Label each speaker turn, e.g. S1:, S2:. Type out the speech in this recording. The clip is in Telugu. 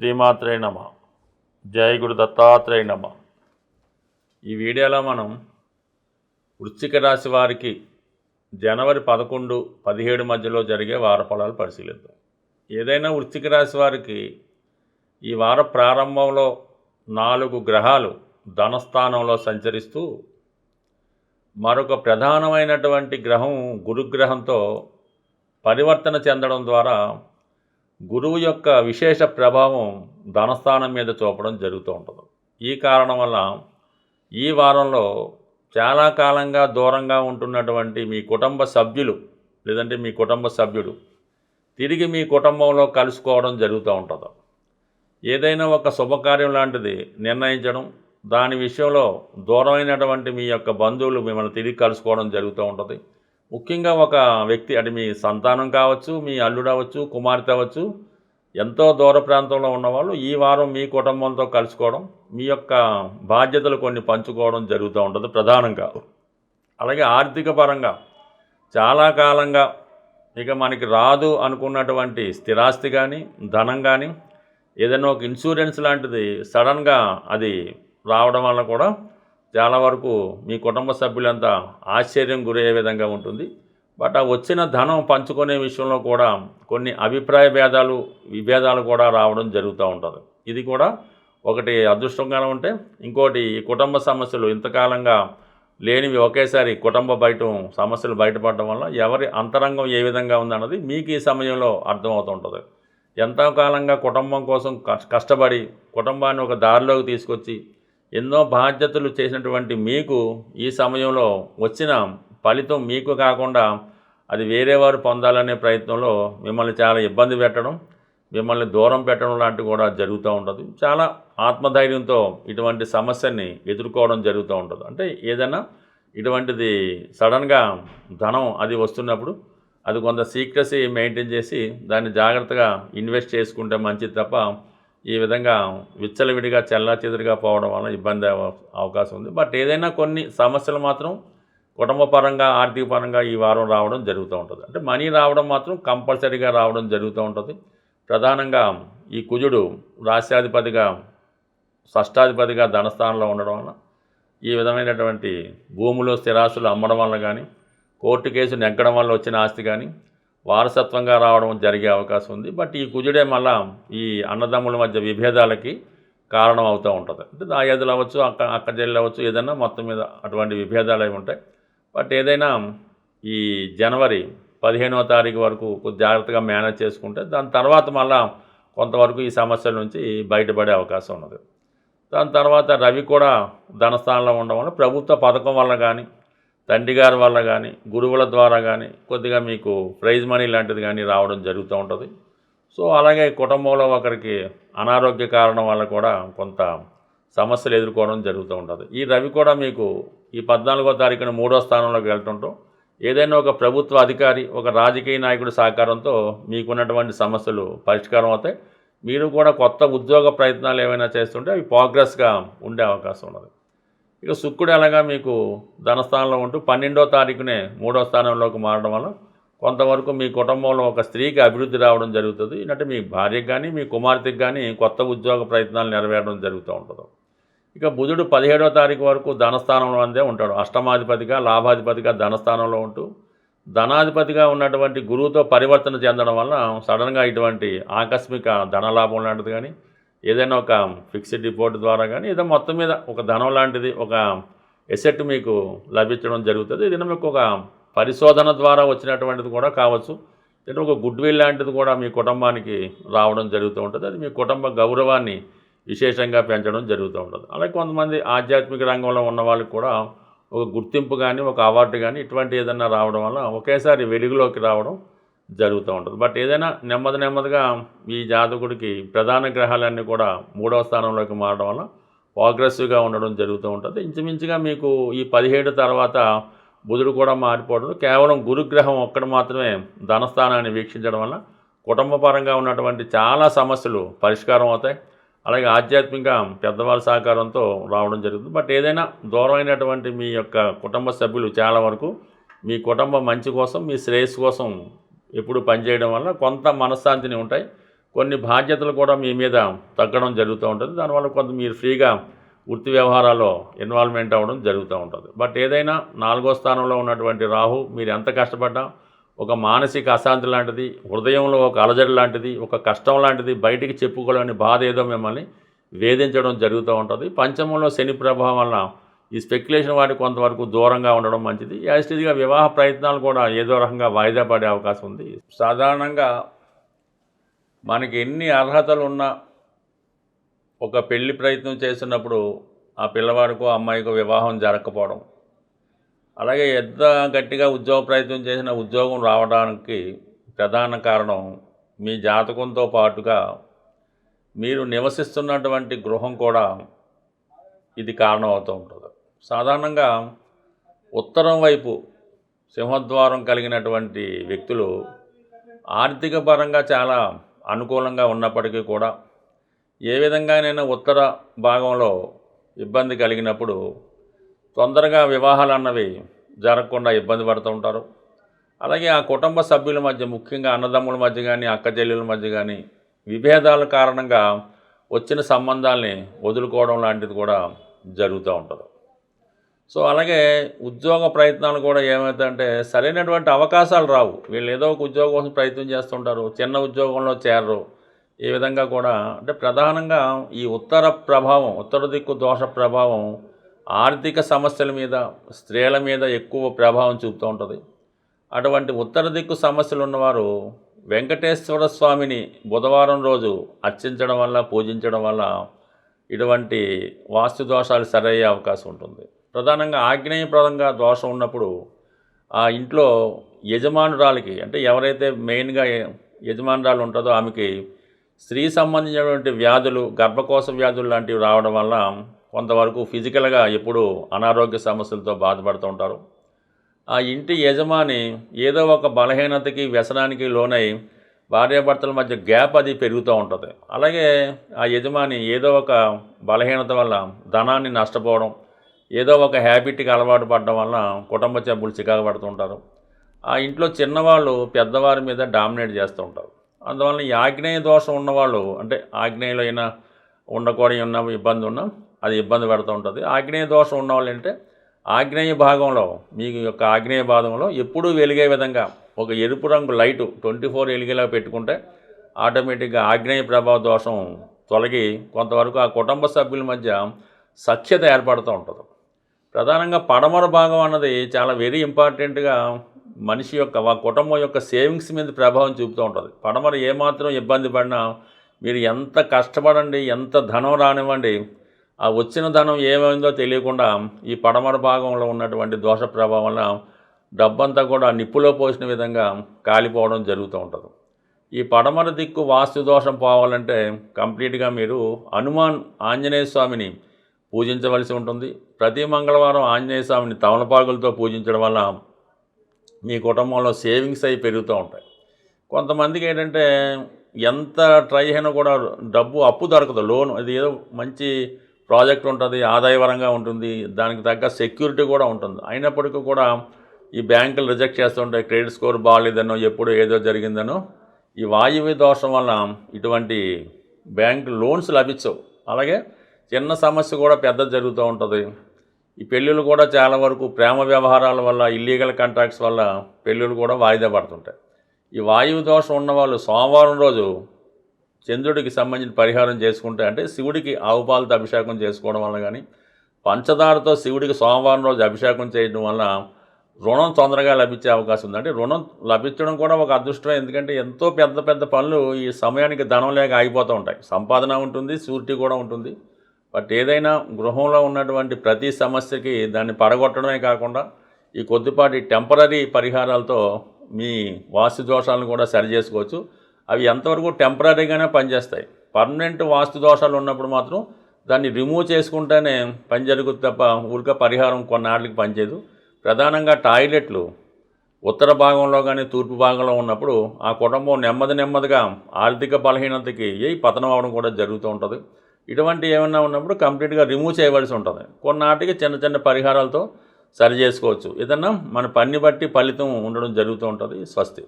S1: శ్రీమాత్రే నమ. జై గురు దత్తాత్రేయ నమ. ఈ వీడియోలో మనం వృశ్చిక రాశి వారికి జనవరి 11, 17 మధ్యలో జరిగే వార ఫలాలు పరిశీలిద్దాం. ఏదైనా వృశ్చిక రాశి వారికి ఈ వార ప్రారంభంలో 4 గ్రహాలు ధనస్థానంలో సంచరిస్తూ మరొక ప్రధానమైనటువంటి గ్రహం గురుగ్రహంతో పరివర్తన చెందడం ద్వారా గురువు యొక్క విశేష ప్రభావం ధనస్థానం మీద చూపడం జరుగుతూ ఉంటుంది. ఈ కారణం వల్ల ఈ వారంలో చాలా కాలంగా దూరంగా ఉంటున్నటువంటి మీ కుటుంబ సభ్యులు లేదంటే మీ కుటుంబ సభ్యుడు తిరిగి మీ కుటుంబంలో కలుసుకోవడం జరుగుతూ ఉంటుంది. ఏదైనా ఒక శుభకార్యం లాంటిది నిర్ణయించడం, దాని విషయంలో దూరమైనటువంటి మీ యొక్క బంధువులు మిమ్మల్ని తిరిగి కలుసుకోవడం జరుగుతూ ఉంటుంది. ముఖ్యంగా ఒక వ్యక్తి, అంటే మీ సంతానం కావచ్చు, మీ అల్లుడు అవ్వచ్చు, కుమార్తె అవ్వచ్చు, ఎంతో దూర ప్రాంతంలో ఉన్నవాళ్ళు ఈ వారం మీ కుటుంబంతో కలుసుకోవడం, మీ యొక్క బాధ్యతలు కొన్ని పంచుకోవడం జరుగుతూ ఉంటుంది ప్రధానంగా. అలాగే ఆర్థిక పరంగా చాలా కాలంగా ఇక మనకి రాదు అనుకున్నటువంటి స్థిరాస్తి కానీ, ధనం కానీ, ఏదైనా ఒక ఇన్సూరెన్స్ లాంటిది సడన్గా అది రావడం వల్ల కూడా చాలా వరకు మీ కుటుంబ సభ్యులంతా ఆశ్చర్యం గురయ్యే విధంగా ఉంటుంది. బట్ ఆ వచ్చిన ధనం పంచుకునే విషయంలో కూడా కొన్ని అభిప్రాయ విభేదాలు కూడా రావడం జరుగుతూ ఉంటుంది. ఇది కూడా ఒకటి అదృష్టంగా ఉంటే, ఇంకోటి ఈ కుటుంబ సమస్యలు ఇంతకాలంగా లేనివి ఒకేసారి సమస్యలు బయటపడడం వల్ల ఎవరి అంతరంగం ఏ విధంగా ఉందన్నది మీకు ఈ సమయంలో అర్థమవుతూ ఉంటుంది. ఎంతో కాలంగా కుటుంబం కోసం కష్టపడి కుటుంబాన్ని ఒక దారిలోకి తీసుకొచ్చి ఎన్నో బాధ్యతలు చేసినటువంటి మీకు ఈ సమయంలో వచ్చిన ఫలితం మీకు కాకుండా అది వేరే వారు పొందాలనే ప్రయత్నంలో మిమ్మల్ని చాలా ఇబ్బంది పెట్టడం, మిమ్మల్ని దూరం పెట్టడం లాంటివి కూడా జరుగుతూ ఉంటుంది. చాలా ఆత్మధైర్యంతో ఇటువంటి సమస్యని ఎదుర్కోవడం జరుగుతూ ఉంటుంది. అంటే ఏదైనా ఇటువంటిది సడన్గా ధనం అది వస్తున్నప్పుడు అది కొంత సీక్రసీ మెయింటైన్ చేసి దాన్ని జాగ్రత్తగా ఇన్వెస్ట్ చేసుకుంటే మంచిది తప్ప ఈ విధంగా విచ్చలవిడిగా చెల్లాచెదురుగా పోవడం వల్ల ఇబ్బంది అవకాశం ఉంది. బట్ ఏదైనా కొన్ని సమస్యలు మాత్రం కుటుంబ పరంగా, ఆర్థిక పరంగా ఈ వారం రావడం జరుగుతూ ఉంటుంది. అంటే మనీ రావడం మాత్రం కంపల్సరీగా రావడం జరుగుతూ ఉంటుంది. ప్రధానంగా ఈ కుజుడు రాశ్యాధిపతిగా, షష్టాధిపతిగా ధనస్థానంలో ఉండడం వల్ల ఈ విధమైనటువంటి భూములు, స్థిరాస్తులు అమ్మడం వల్ల కానీ, కోర్టు కేసు నెగ్గడం వల్ల వచ్చిన ఆస్తి కానీ వారసత్వంగా రావడం జరిగే అవకాశం ఉంది. బట్ ఈ కుజుడే మళ్ళా ఈ అన్నదమ్ముల మధ్య విభేదాలకి కారణం అవుతూ ఉంటుంది. అంటే దాయాదులు అవ్వచ్చు, అక్క చెల్లెలు అవ్వచ్చు, ఏదైనా మొత్తం మీద అటువంటి విభేదాలు అవి ఉంటాయి. బట్ ఏదైనా ఈ జనవరి 15వ తారీఖు వరకు కొద్ది జాగ్రత్తగా మేనేజ్ చేసుకుంటే దాని తర్వాత మళ్ళా కొంతవరకు ఈ సమస్యల నుంచి బయటపడే అవకాశం ఉన్నది. దాని తర్వాత రవి కూడా ధనస్థానంలో ఉండడం వల్ల ప్రభుత్వ పథకం వల్ల కానీ, తండ్రి గారి వల్ల కానీ, గురువుల ద్వారా కానీ కొద్దిగా మీకు ప్రైజ్ మనీ లాంటిది కానీ రావడం జరుగుతూ ఉంటుంది. సో అలాగే కుటుంబంలో ఒకరికి అనారోగ్య కారణం వల్ల కూడా కొంత సమస్యలు ఎదుర్కోవడం జరుగుతూ ఉంటుంది. ఈ రవి కూడా మీకు ఈ 14వ తారీఖున 3వ స్థానంలోకి వెళ్తుంటాం. ఏదైనా ఒక ప్రభుత్వ అధికారి, ఒక రాజకీయ నాయకుడి సహకారంతో మీకున్నటువంటి సమస్యలు పరిష్కారం అవుతాయి. మీరు కూడా కొత్త ఉద్యోగ ప్రయత్నాలు ఏమైనా చేస్తుంటే అవి ప్రోగ్రెస్గా ఉండే అవకాశం ఉన్నది. ఇక శుక్రుడు అలాగా మీకు ధనస్థానంలో ఉంటూ 12వ తారీఖునే 3వ స్థానంలోకి మారడం వల్ల కొంతవరకు మీ కుటుంబంలో ఒక స్త్రీకి అభివృద్ధి రావడం జరుగుతుంది. అంటే మీ భార్యకు కానీ, మీ కుమార్తెకు కానీ కొత్త ఉద్యోగ ప్రయత్నాలు నెరవేరడం జరుగుతూ ఉంటుంది. ఇక బుధుడు 17వ తారీఖు వరకు ధనస్థానంలో అందే ఉంటాడు. అష్టమాధిపతిగా, లాభాధిపతిగా ధనస్థానంలో ఉంటూ ధనాధిపతిగా ఉన్నటువంటి గురువుతో పరివర్తన చెందడం వల్ల సడన్గా ఇటువంటి ఆకస్మిక ధనలాభం లాంటిది కానీ, ఏదైనా ఒక ఫిక్స్డ్ డిపాజిట్ ద్వారా కానీ, ఏదో మొత్తం మీద ఒక ధనం లాంటిది, ఒక ఎసెట్ మీకు లభించడం జరుగుతుంది. ఇది మీకు ఒక పరిశోధన ద్వారా వచ్చినటువంటిది కూడా కావచ్చు. లేదా ఒక గుడ్ విల్ లాంటిది కూడా మీ కుటుంబానికి రావడం జరుగుతూ ఉంటుంది. అది మీ కుటుంబ గౌరవాన్ని విశేషంగా పెంచడం జరుగుతూ ఉంటుంది. అలాగే కొంతమంది ఆధ్యాత్మిక రంగంలో ఉన్న వాళ్ళకి కూడా ఒక గుర్తింపు కానీ, ఒక అవార్డు కానీ ఇటువంటి ఏదైనా రావడం వల్ల ఒకేసారి వెలుగులోకి రావడం జరుగుతూ ఉంటుంది. బట్ ఏదైనా నెమ్మదిగా ఈ జాతకుడికి ప్రధాన గ్రహాలన్నీ కూడా 3వ స్థానంలోకి మారడం వల్ల ప్రోగ్రెసివ్గా ఉండడం జరుగుతూ ఉంటుంది. ఇంచుమించుగా మీకు ఈ 17 తర్వాత బుధుడు కూడా మారిపోవడం, కేవలం గురుగ్రహం ఒక్కడు మాత్రమే ధనస్థానాన్ని వీక్షించడం వల్ల కుటుంబ పరంగా ఉన్నటువంటి చాలా సమస్యలు పరిష్కారం అవుతాయి. అలాగే ఆధ్యాత్మిక పెద్దవాళ్ళ సహకారంతో రావడం జరుగుతుంది. బట్ ఏదైనా దూరమైనటువంటి మీ యొక్క కుటుంబ సభ్యులు చాలా వరకు మీ కుటుంబ మంచి కోసం, మీ శ్రేయస్సు కోసం ఎప్పుడు పనిచేయడం వల్ల కొంత మనశ్శాంతిని ఉంటాయి. కొన్ని బాధ్యతలు కూడా మీ మీద తగ్గడం జరుగుతూ ఉంటుంది. దానివల్ల కొంత మీరు ఫ్రీగా వృత్తి వ్యవహారాల్లో ఇన్వాల్వ్మెంట్ అవ్వడం జరుగుతూ ఉంటుంది. బట్ ఏదైనా 4వ స్థానంలో ఉన్నటువంటి రాహు మీరు ఎంత కష్టపడ్డా ఒక మానసిక అశాంతి లాంటిది, హృదయంలో ఒక అలజడి లాంటిది, ఒక కష్టం లాంటిది బయటికి చెప్పుకోలేని బాధ ఏదో మిమ్మల్ని వేధించడం జరుగుతూ ఉంటుంది. పంచమంలో శని ప్రభావం వల్ల ఈ స్పెక్యులేషన్ వాటికి కొంతవరకు దూరంగా ఉండడం మంచిది. యాజిటీగా వివాహ ప్రయత్నాలు కూడా ఏదో రకంగా వాయిదా పడే అవకాశం ఉంది. సాధారణంగా మనకి ఎన్ని అర్హతలు ఉన్నా ఒక పెళ్లి ప్రయత్నం చేస్తున్నప్పుడు ఆ పిల్లవాడికో అమ్మాయికో వివాహం జరగకపోవడం, అలాగే ఎంత గట్టిగా ఉద్యోగ ప్రయత్నం చేసిన ఉద్యోగం రావడానికి ప్రధాన కారణం మీ జాతకంతో పాటుగా మీరు నివసిస్తున్నటువంటి గృహం కూడా ఇది కారణం అవుతూ ఉంటుంది. సాధారణంగా ఉత్తరం వైపు సింహద్వారం కలిగినటువంటి వ్యక్తులు ఆర్థిక పరంగా చాలా అనుకూలంగా ఉన్నప్పటికీ కూడా ఏ విధంగానైనా ఉత్తర భాగంలో ఇబ్బంది కలిగినప్పుడు తొందరగా వివాహాలు అన్నవి జరగకుండా ఇబ్బంది పడుతూ ఉంటారు. అలాగే ఆ కుటుంబ సభ్యుల మధ్య, ముఖ్యంగా అన్నదమ్ముల మధ్య కానీ అక్క చెల్లెల మధ్య కానీ విభేదాల కారణంగా వచ్చిన సంబంధాల్ని వదులుకోవడం లాంటిది కూడా జరుగుతూ ఉంటుంది. సో అలాగే ఉద్యోగ ప్రయత్నాలు కూడా ఏమవుతాయంటే సరైనటువంటి అవకాశాలు రావు. వీళ్ళు ఏదో ఒక ఉద్యోగం కోసం ప్రయత్నం చేస్తుంటారు, చిన్న ఉద్యోగంలో చేరరు. ఈ విధంగా కూడా అంటే ప్రధానంగా ఈ ఉత్తర ప్రభావం, ఉత్తర దిక్కు దోష ప్రభావం ఆర్థిక సమస్యల మీద, స్త్రీల మీద ఎక్కువ ప్రభావం చూపుతూ ఉంటుంది. అటువంటి ఉత్తర దిక్కు సమస్యలు ఉన్నవారు వెంకటేశ్వర స్వామిని బుధవారం రోజు అర్చించడం వల్ల, పూజించడం వల్ల ఇటువంటి వాస్తు దోషాలు సరయ్యే అవకాశం ఉంటుంది. ప్రధానంగా ఆగ్నేయప్రదంగా దోషం ఉన్నప్పుడు ఆ ఇంట్లో యజమానురాలికి, అంటే ఎవరైతే మెయిన్గా యజమానురాలు ఉంటుందో ఆమెకి స్త్రీ సంబంధించినటువంటి వ్యాధులు, గర్భకోశ వ్యాధులు లాంటివి రావడం వల్ల కొంతవరకు ఫిజికల్గా ఎప్పుడూ అనారోగ్య సమస్యలతో బాధపడుతూ ఉంటారు. ఆ ఇంటి యజమాని ఏదో ఒక బలహీనతకి, వ్యసనానికి లోనై భార్యాభర్తల మధ్య గ్యాప్ అది పెరుగుతూ ఉంటుంది. అలాగే ఆ యజమాని ఏదో ఒక బలహీనత వల్ల ధనాన్ని నష్టపోవడం, ఏదో ఒక హ్యాబిట్కి అలవాటు పడడం వల్ల కుటుంబ సభ్యులు చికాకు పడుతుంటారు. ఆ ఇంట్లో చిన్నవాళ్ళు పెద్దవారి మీద డామినేట్ చేస్తూ ఉంటారు. అందువల్ల ఈ ఆగ్నేయ దోషం ఉన్నవాళ్ళు, అంటే ఆగ్నేయులు అయినా ఉండకూడని ఉన్న ఇబ్బంది ఉన్నా అది ఇబ్బంది పెడుతూ ఉంటుంది. ఆగ్నేయ దోషం ఉన్నవాళ్ళు అంటే ఆగ్నేయ భాగంలో, మీ యొక్క ఆగ్నేయ భాగంలో ఎప్పుడూ వెలిగే విధంగా ఒక ఎరుపు రంగు లైటు 24 వెలిగేలా పెట్టుకుంటే ఆటోమేటిక్గా ఆగ్నేయ ప్రభావ దోషం తొలగి కొంతవరకు ఆ కుటుంబ సభ్యుల మధ్య సఖ్యత ఏర్పడుతూ ఉంటుంది. ప్రధానంగా పడమర భాగం అన్నది చాలా వెరీ ఇంపార్టెంట్గా మనిషి యొక్క, కుటుంబం యొక్క సేవింగ్స్ మీద ప్రభావం చూపుతూ ఉంటుంది. పడమర ఏమాత్రం ఇబ్బంది పడినా మీరు ఎంత కష్టపడండి, ఎంత ధనం రానివ్వండి, ఆ వచ్చిన ధనం ఏమైందో తెలియకుండా ఈ పడమర భాగంలో ఉన్నటువంటి దోష ప్రభావం వల్ల డబ్బంతా కూడా నిప్పులో పోసిన విధంగా కాలిపోవడం జరుగుతూ ఉంటుంది. ఈ పడమర దిక్కు వాస్తు దోషం పోవాలంటే కంప్లీట్గా మీరు హనుమాన్ ఆంజనేయ స్వామిని పూజించవలసి ఉంటుంది. ప్రతి మంగళవారం ఆంజనేయ స్వామిని తమలపాకులతో పూజించడం వల్ల మీ కుటుంబంలో సేవింగ్స్ అయి పెరుగుతూ ఉంటాయి. కొంతమందికి ఏంటంటే ఎంత ట్రై అయినా కూడా డబ్బు అప్పు దొరకదు, లోన్, అది ఏదో మంచి ప్రాజెక్ట్ ఉంటుంది, ఆదాయపరంగా ఉంటుంది, దానికి తగ్గ సెక్యూరిటీ కూడా ఉంటుంది, అయినప్పటికీ కూడా ఈ బ్యాంకులు రిజెక్ట్ చేస్తుంటాయి. క్రెడిట్ స్కోర్ బాగాలేదనో, ఎప్పుడు ఏదో జరిగిందనో, ఈ వాయువ్య దోషం వల్ల ఇటువంటి బ్యాంకు లోన్స్ లభించవు. అలాగే చిన్న సమస్య కూడా పెద్ద జరుగుతూ ఉంటుంది. ఈ పెళ్ళిళ్ళు కూడా చాలా వరకు ప్రేమ వ్యవహారాల వల్ల, ఇల్లీగల్ కాంట్రాక్ట్స్ వల్ల పెళ్ళిళ్ళు కూడా వాయిదా పడుతుంటాయి. ఈ వాయువు దోషం ఉన్నవాళ్ళు సోమవారం రోజు చంద్రుడికి సంబంధించిన పరిహారం చేసుకుంటే, అంటే శివుడికి ఆవు పాలతో అభిషేకం చేసుకోవడం వల్ల కానీ, పంచదారతో శివుడికి సోమవారం రోజు అభిషేకం చేయడం వల్ల రుణం తొందరగా లభించే అవకాశం ఉంది. అంటే రుణం లభించడం కూడా ఒక అదృష్టమే. ఎందుకంటే ఎంతో పెద్ద పెద్ద పనులు ఈ సమయానికి ధనం లేక ఆగిపోతూ ఉంటాయి. సంపాదన ఉంటుంది, షూరిటీ కూడా ఉంటుంది. బట్ ఏదైనా గృహంలో ఉన్నటువంటి ప్రతి సమస్యకి దాన్ని పడగొట్టడమే కాకుండా ఈ కొద్దిపాటి టెంపరీ పరిహారాలతో మీ వాస్తు దోషాలను కూడా సరి చేసుకోవచ్చు. అవి ఎంతవరకు టెంపరీగానే పనిచేస్తాయి. పర్మనెంట్ వాస్తు దోషాలు ఉన్నప్పుడు మాత్రం దాన్ని రిమూవ్ చేసుకుంటేనే పని జరుగుతుంది తప్ప ఊరిక పరిహారం కొన్నాళ్ళకి పనిచేయదు. ప్రధానంగా టాయిలెట్లు ఉత్తర భాగంలో కానీ తూర్పు భాగంలో ఉన్నప్పుడు ఆ కుటుంబం నెమ్మదిగా ఆర్థిక బలహీనతకి పతనం అవడం కూడా జరుగుతూ ఉంటుంది. ఇటువంటి ఏమన్నా ఉన్నప్పుడు కంప్లీట్గా రిమూవ్ చేయవలసి ఉంటుంది. కొన్నాటికి చిన్న చిన్న పరిహారాలతో సరి చేసుకోవచ్చు. ఏదన్నా మన పని బట్టి ఫలితం ఉండడం జరుగుతూ ఉంటుంది. స్వస్తి.